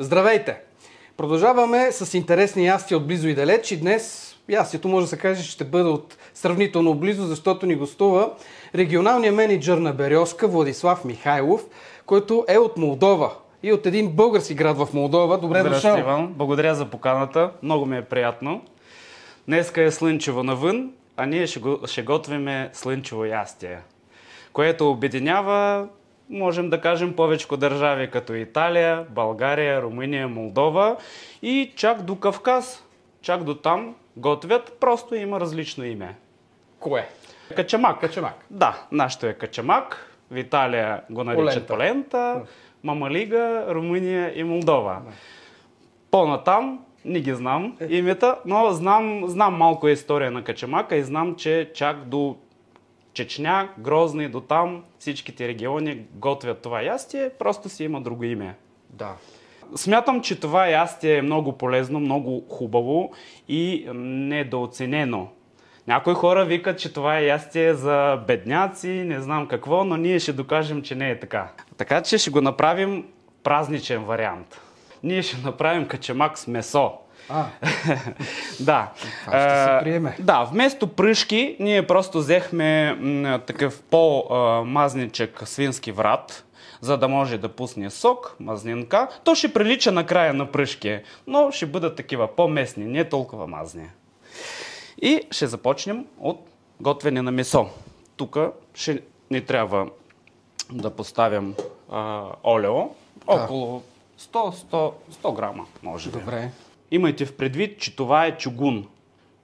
Здравейте! Продължаваме с интересни ястия от близо и далеч и днес ястието може да се каже, че ще бъде от сравнително близо, защото ни гостува регионалният мениджър на Березка Владислав Михайлов, който е от Молдова и от един български град в Молдова. Добре дошъл! Здрасти, Иван. Благодаря за поканата. Много ми е приятно. Днеска е слънчево навън, а ние ще готвиме слънчево ястие, което обединява, можем да кажем, повече държави като Италия, България, Румъния, Молдова и чак до Кавказ. Чак до там готвят, просто има различно име. Кое? Качамак. Качамак. Да, нашето е качамак. В Италия го наричат полента, мамалига, Румъния и Молдова. По-натам не ги знам имета, но знам малко история на качамака и знам, че чак до Чечня, Грозни, до там всичките региони готвят това ястие, просто си има друго име. Да. Смятам, че това ястие е много полезно, много хубаво и недооценено. Някои хора викат, че това е ястие за бедняци, не знам какво, но ние ще докажем, че не е така. Така че ще го направим празничен вариант. Ние ще направим качамак с месо. Да. Това ще се приеме. Да, вместо пръшки, ние просто взехме такъв по-мазничък свински врат, за да може да пусне сок, мазнинка. То ще прилича на края на пръшки, но ще бъдат такива по-местни, не толкова мазни. И ще започнем от готвене на месо. Тук ще ни трябва да поставим олео, около 100 грама, може би. Добре. Имайте в предвид, че това е чугун.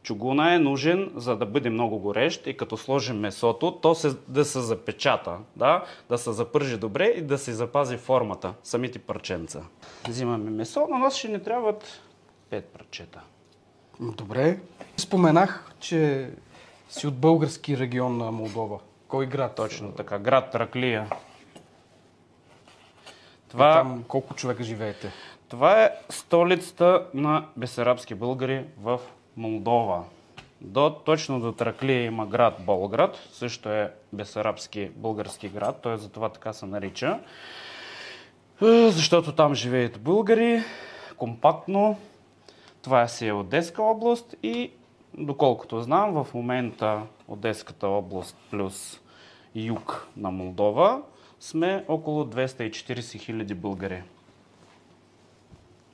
Чугуна е нужен, за да бъде много горещ и като сложим месото, то да се запечата, да се запържи добре и да се запази формата, самите парченца. Взимаме месо, на нас ще ни трябват 5 парчета. Добре. Споменах, че си от български регион на Молдова. Кой град? Точно така, град Траклия. Там колко човека живеете? Това е столицата на бесарабски българи в Молдова. Точно до Траклия има град Болград, също е бесарабски български град, т.е. за това така се нарича. Защото там живеят българи, компактно. Това си е Одеска област и доколкото знам, в момента Одеската област плюс юг на Молдова сме около 240 хиляди българи.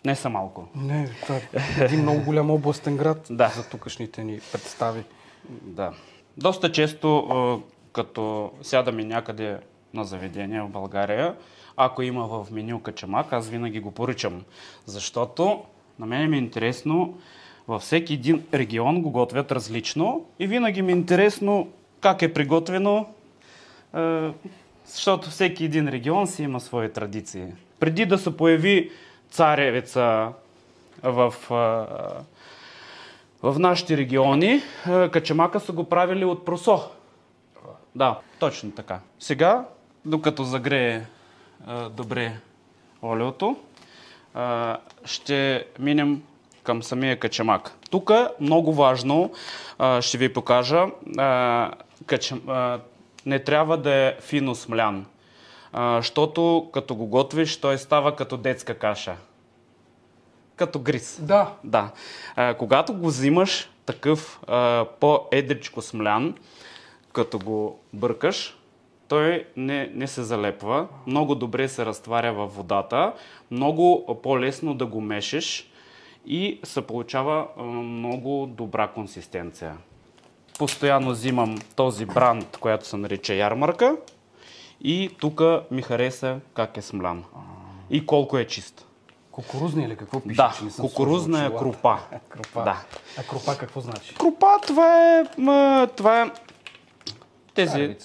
Не са малко. Не, това е един много голям областен град за тукашните ни представи. Да. Доста често, като сядаме някъде на заведение в България, ако има в меню качамак, аз винаги го поръчам. Защото на мен ми е интересно, във всеки един регион го готвят различно и винаги ми е интересно как е приготвено, защото всеки един регион си има свои традиции. Преди да се появи царевица в нашите региони, качамака са го правили от просо. Да, точно така. Сега, докато загрее добре олиото, ще минем към самия качамак. Тук много важно, ще ви покажа, не трябва да е фино смлян. Защото като го готвиш, той става като детска каша. Като гриз. Да. Когато го взимаш такъв по-едричко смлян, като го бъркаш, той не се залепва. Много добре се разтваря във водата. Много по-лесно да го мешеш и се получава много добра консистенция. Постоянно взимам този бранд, който се нарича ярмарка. И тук ми хареса как е смлян. И колко е чист. Кукурузна или какво пише? Да, кукурузна е крупа. Да. А крупа какво значи? Крупа, това е тези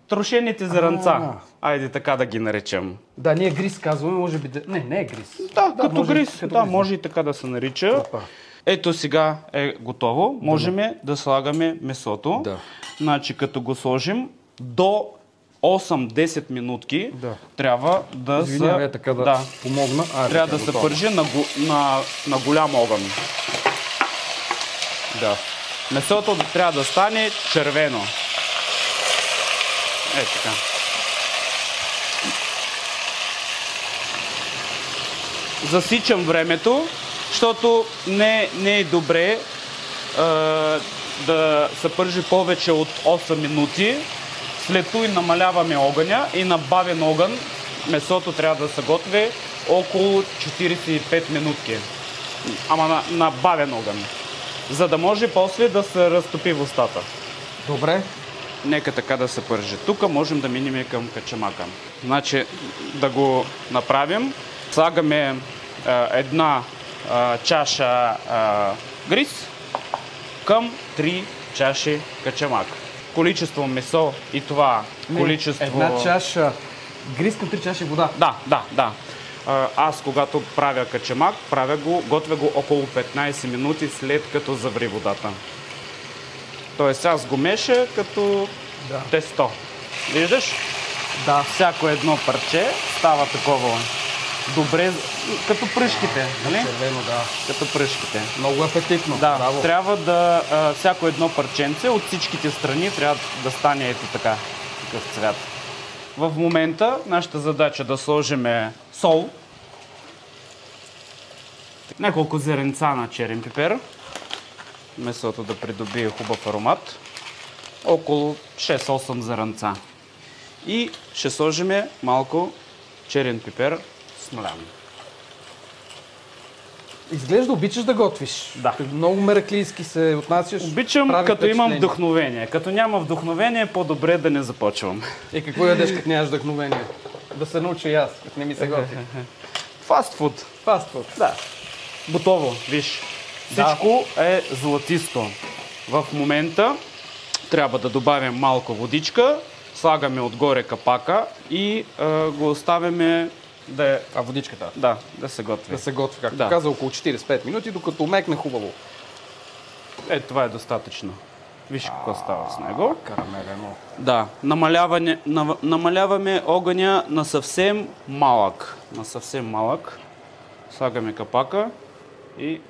трошените зеранца. Айде така да ги наречем. Да, ние гриз казваме, може би да... Не е гриз. Да, като гриз. Да, може и така да се нарича. Крупа. Ето сега е готово. Можем да слагаме месото. Да. Значи като го сложим до 8-10 минутки трябва да помогна. Трябва да се пържи на голям огън. Да. Месото трябва да стане червено. Така. засичам времето, защото не е добре да се пържи повече от 8 минути. След това намаляваме огъня и на бавен огън месото трябва да се готви около 45 минутки. Ама на бавен огън. За да може после да се разтопи в устата. Добре. Нека така да се пържи. Тук можем да минем към качамака. Значи да го направим. Слагаме една чаша гриз към 3 чаши качамак. Количество месо и това количество... Една чаша гриз към 3 чаши вода. Да. Аз когато правя качамак, готвя го около 15 минути след като заври водата. Тоест аз го меша като тесто. Виждаш? Да. Всяко едно парче става такова добре, като пръшките. Нали? Червено, да. Като пръшките. Много апетитно. Да, браво. трябва да всяко едно парченце от всичките страни трябва да стане ето така, такъв цвят. В момента нашата задача да сложим сол, няколко зеренца на черен пипер, месото да придобие хубав аромат, около 6-8 зеренца. И ще сложим малко черен пипер смлян. Изглежда обичаш да готвиш. Да. Много мераклийски се отнасяш. Обичам, като имам вдъхновение. Като няма вдъхновение, по-добре да не започвам. И какво ядеш, като нямаш вдъхновение? Да се науча и аз, като не ми се готви. Фастфуд. Фастфуд. Да. Готово, виж. Всичко е златисто. В момента трябва да добавим малко водичка, слагаме отгоре капака и го оставяме да е... А водичката? Да, да се готви. Да се готви, както каза, около 45 минути, докато мекне хубаво. Това е достатъчно. Виж какво става с него. Карамелено. Да, намаляваме огъня на съвсем малък. Слагаме капака и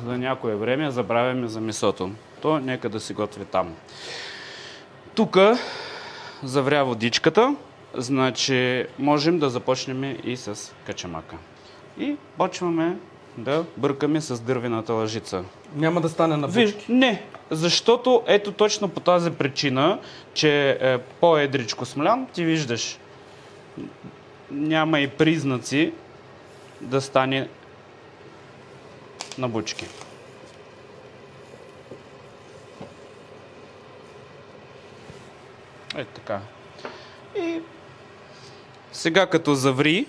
за някое време забравяме за месото. То нека да се готви там. Тук завря водичката, значи можем да започнем и с качамака. И почваме да бъркаме с дървената лъжица. Няма да стане на бучки? Не, защото ето точно по тази причина, че е по-едричко смлян, ти виждаш, няма и признаци да стане на бучки. Ето така. И сега като заври,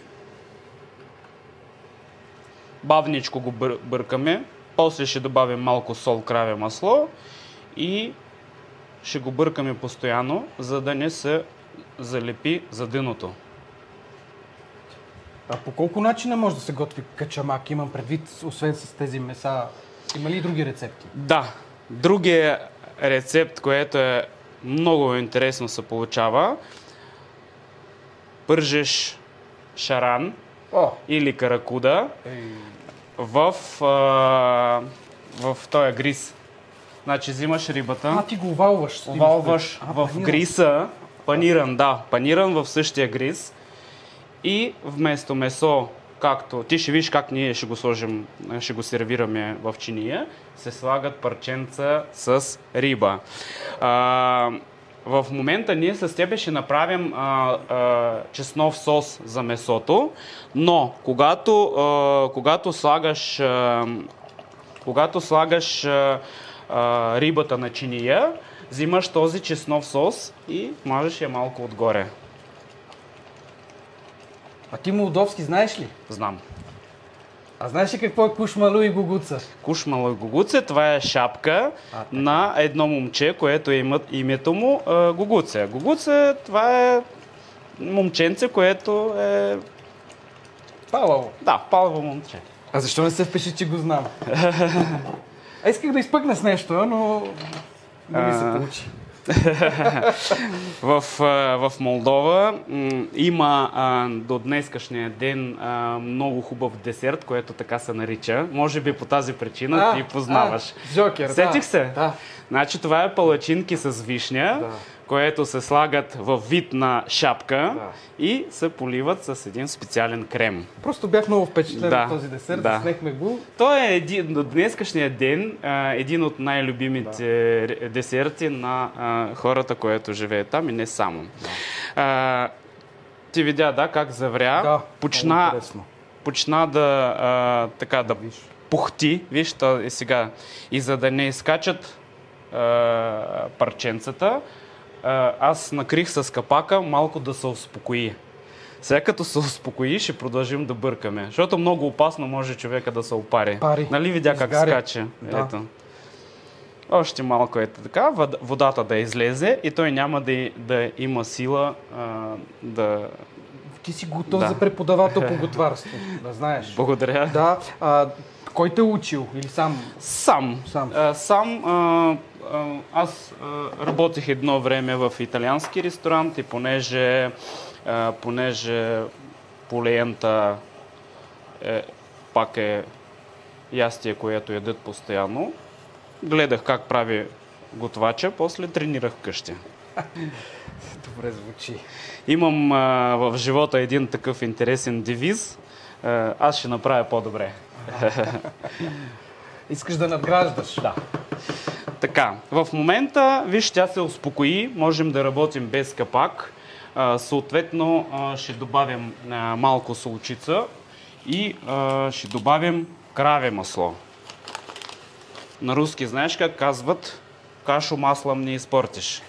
бавничко го бъркаме, после ще добавим малко сол, краве масло и ще го бъркаме постоянно, за да не се залепи за дъното. А по колко начина може да се готви качамак? Имам предвид, освен с тези меса, има ли и други рецепти? Да, другия рецепт, което е много интересно се получава, пържеш шаран или каракуда в този гриз. Значи взимаш рибата, ти го овалваш. Овалваш в гриса, паниран в същия гриз и вместо месо, както ти ще видиш как ние ще го сложим, ще го сервираме в чиния, се слагат парченца с риба. В момента ние с тебе ще направим чеснов сос за месото, но когато слагаш рибата на чиния, взимаш този чеснов сос и мажеш я малко отгоре. А ти молдовски знаеш ли? Знам. А знаеш ли какво е кушмалу и гугуца? Кушмалу и гугуце, това е шапка на едно момче, което името му Гугуце. Гугуце, това е момченце, което е... Палаво. Да, палаво момче. А защо не се впиши, че го знам? Исках да изпъкна с нещо, но не ми се получи. В Молдова има до днескашния ден много хубав десерт, което така се нарича. Може би по тази причина ти познаваш. Жокер, Сетих се? Да. Значи това е палачинки с вишня, което се слагат в вид на шапка и се поливат с един специален крем. Просто бях много впечатлен от този десерт, заснехме го. Той е до днескашния ден един от най-любимите десерти на хората, които живеят там и не само. Ти видя, как завря. Почна да пухти. Виж, сега. И за да не изкачат парченцата, аз накрих с капака малко да се успокои. Сега като се успокои, ще продължим да бъркаме. Защото много опасно може човека да се опари. Нали видя как скача? Ето. Още малко е така, водата да излезе и той няма да има сила да... Ти си готов за преподавател по готварство, да знаеш. Благодаря. Да. Кой те е учил? Или сам? Сам. Аз работех едно време в италиански ресторант и понеже полеента пак е ястие, което ядат постоянно, гледах как прави готвача, после тренирах вкъщи. Добре звучи. Имам в живота един такъв интересен девиз. Аз ще направя по-добре. Искаш да надграждаш? Да. Така, в момента, виж, тя се успокои, можем да работим без капак. Съответно, ще добавим малко солчица и ще добавим краве масло. На руски знаеш как казват? Кашу маслом не изпортиш.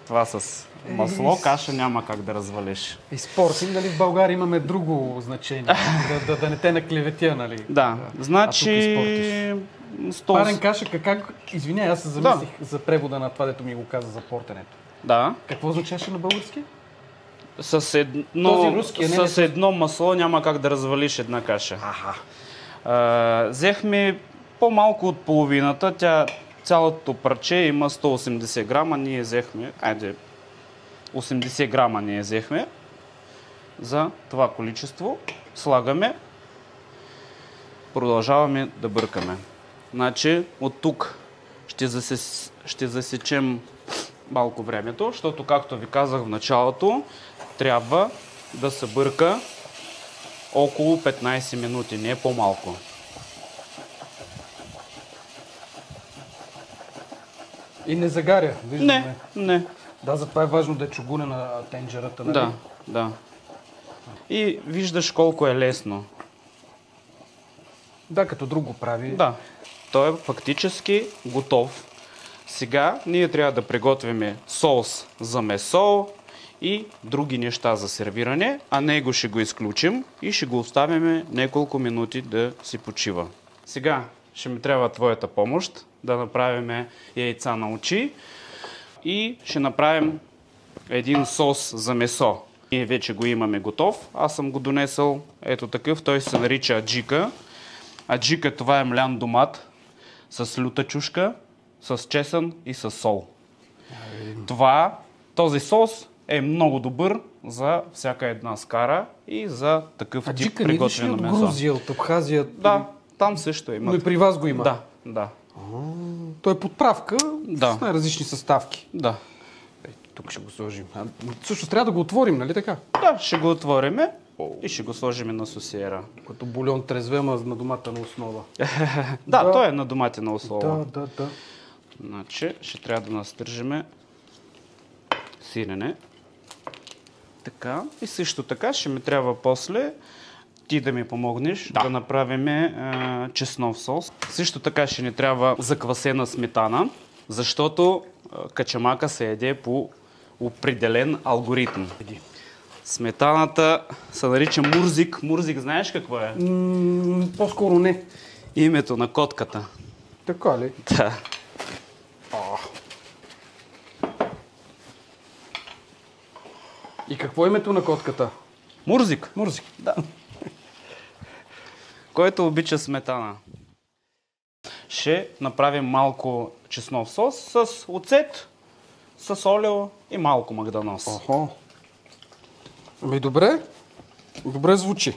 Това с масло, каша няма как да развалиш. Изпортим, нали в България имаме друго значение. да не те наклеветя, нали? Да, значи... Парен каша, как... Извиняй, аз се замислих за превода на това, дето ми го каза за портенето. Да. Какво означаваше на български? С едно масло няма как да развалиш една каша. Взехме по-малко от половината. Цялото парче има 180 грама. Ние взехме... 80 грама ние взехме. За това количество слагаме. Продължаваме да бъркаме. Значи от тук ще засечем малко времето, защото, както ви казах в началото, трябва да се бърка около 15 минути, не по-малко. И не загаря, виждаме. Не. Да, затова е важно да е чугуне на тенджерата, нали? Да. И виждаш колко е лесно. Да, като друг го прави. Да, той е фактически готов. Сега ние трябва да приготвим соус за месо и други неща за сервиране, а него ще го изключим и ще го оставим няколко минути да си почива. Сега ще ми трябва твоята помощ да направим яйца на очи и ще направим един сос за месо. Ние вече го имаме готов. Аз съм го донесъл ето такъв. Той се нарича аджика. Аджика, това е млян домат с люта чушка, с чесън и с сол. Този сос е много добър за всяка една скара и за такъв тип приготвено месо. От Грузия, от Абхазия? Да, там също има. Но и при вас го има? Да. Той е подправка с най-различни съставки. Да. Тук ще го сложим. Също трябва да го отворим, нали така? Да, ще го отворим и ще го сложим на сосиера. Като бульон трезве, ама на доматена основа. Да, той е на доматена основа. Да. Значи, ще трябва да настържим сирене. Така. И също така ще ми трябва после ти да ми помогнеш да направим чеснов сос. Също така ще ни трябва заквасена сметана, защото качамака се яде по определен алгоритъм. Сметаната се нарича мурзик. Мурзик знаеш какво е? По-скоро не. Името на котката. Така ли? Да. И какво е името на котката? Мурзик. Мурзик. Да. Който обича сметана. Ще направим малко чеснов сос с оцет, с олио и малко магданоз. Ами добре. Добре звучи.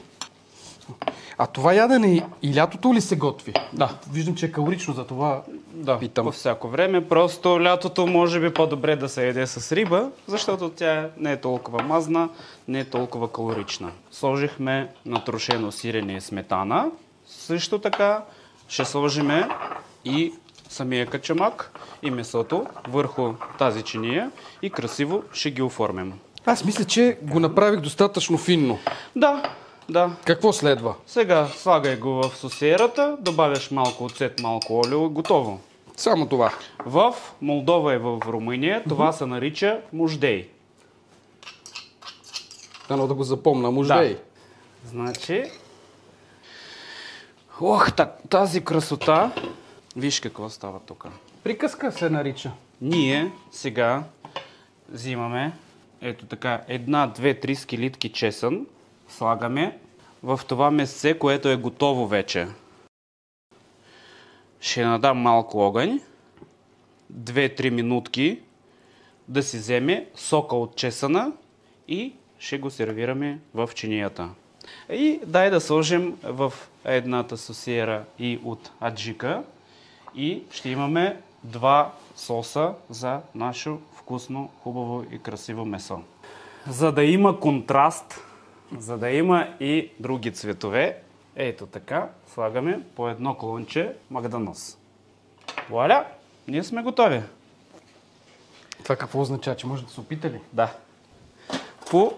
А това ядене и лятото ли се готви? Да. Виждам, че е калорично, за това Да, питам. по всяко време. Просто лятото може би по-добре да се яде с риба, защото тя не е толкова мазна, не е толкова калорична. Сложихме натрошено сирене и сметана. Също така ще сложиме и самия качамак и месото върху тази чиния и красиво ще ги оформим. Аз мисля, че го направих достатъчно финно. Да. Какво следва? Сега слагай го в сосиерата, добавяш малко оцет, малко олио и готово. Само това. В Молдова и в Румъния това се нарича муждей. Дано да го запомня, муждей. Да. Значи... тази красота... Виж какво става тук. Приказка се нарича. Ние сега взимаме ето така 1, 2, 3 скилитки чесън, слагаме в това месце, което е готово вече. Ще надам малко огън, 2-3 минутки да си вземе сока от чесъна и ще го сервираме в чинията. И дай да сложим в едната сосиера и от аджика и ще имаме 2 соса за наше вкусно, хубаво и красиво месо. За да има контраст, за да има и други цветове, ето така, слагаме по едно клонче магданос. Вуаля! Ние сме готови. Това какво означава, че може да се опита ли? Да. По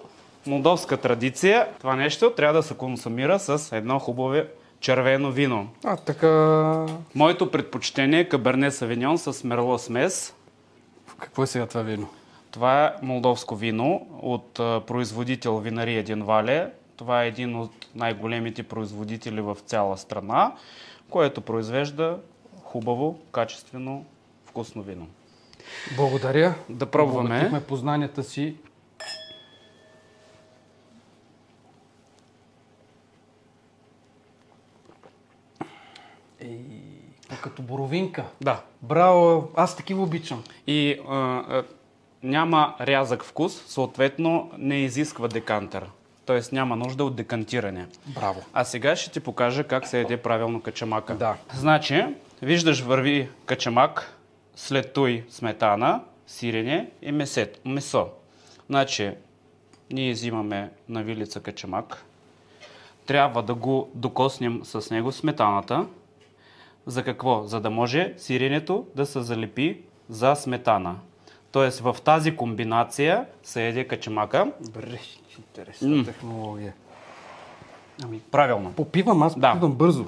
молдовска традиция това нещо трябва да се консумира с едно хубаво червено вино. Така... Моето предпочитание е Каберне Савиньон с мерло смес. Какво е сега това вино? Това е молдовско вино от производител Винария Динвале. Това е един от най-големите производители в цяла страна, което произвежда хубаво, качествено, вкусно вино. Благодаря. Да пробваме. Обогатихме познанията си. Като боровинка. Да. Браво, аз такива обичам. И няма рязък вкус, съответно не изисква декантер. Тоест няма нужда от декантиране. Браво. А сега ще ти покажа как се яде правилно качамака. Да. Значи, виждаш върви качамак, след той сметана, сирене и месо. Значи, ние взимаме на вилица качамак. Трябва да го докоснем с него сметаната. За какво? За да може сиренето да се залепи за сметана. Тоест в тази комбинация се яде качамака. Добре, интересна технология. Правилно. Попивам, аз попивам бързо.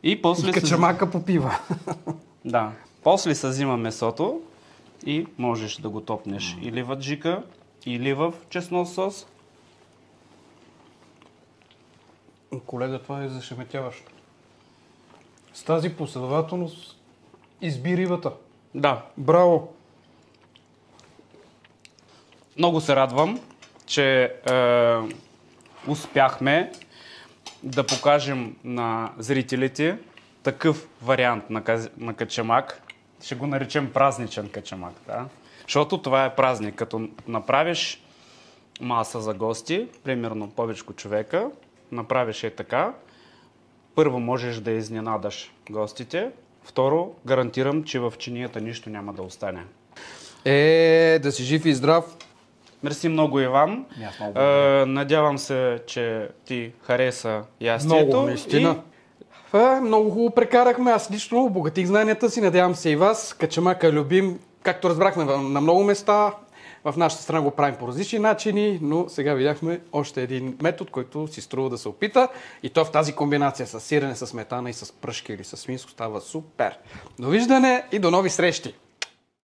И после качамака попива. Да. После се взима месото и можеш да го топнеш или в аджика, или в чеснок сос. Колега, това е зашеметяващо. С тази последователност изби рибата. Да. Браво! Много се радвам, че успяхме да покажем на зрителите такъв вариант на качамак. Ще го наречем празничен качамак. Да? Защото това е празник. Като направиш маса за гости, примерно повечко човека, направиш така, първо можеш да изненадаш гостите, второ гарантирам, че в чинията нищо няма да остане. Да си жив и здрав! Мерси много, Иван. Надявам се, че ти хареса ястието. Много, наистина. Много хубаво прекарахме. Аз лично обогатих знанията си. Надявам се и вас. Качамака е любим. Както разбрахме на много места. В нашата страна го правим по различни начини, но сега видяхме още един метод, който си струва да се опита. И то в тази комбинация с сирене, с сметана и с пръшки или с свинско става супер. Довиждане и до нови срещи!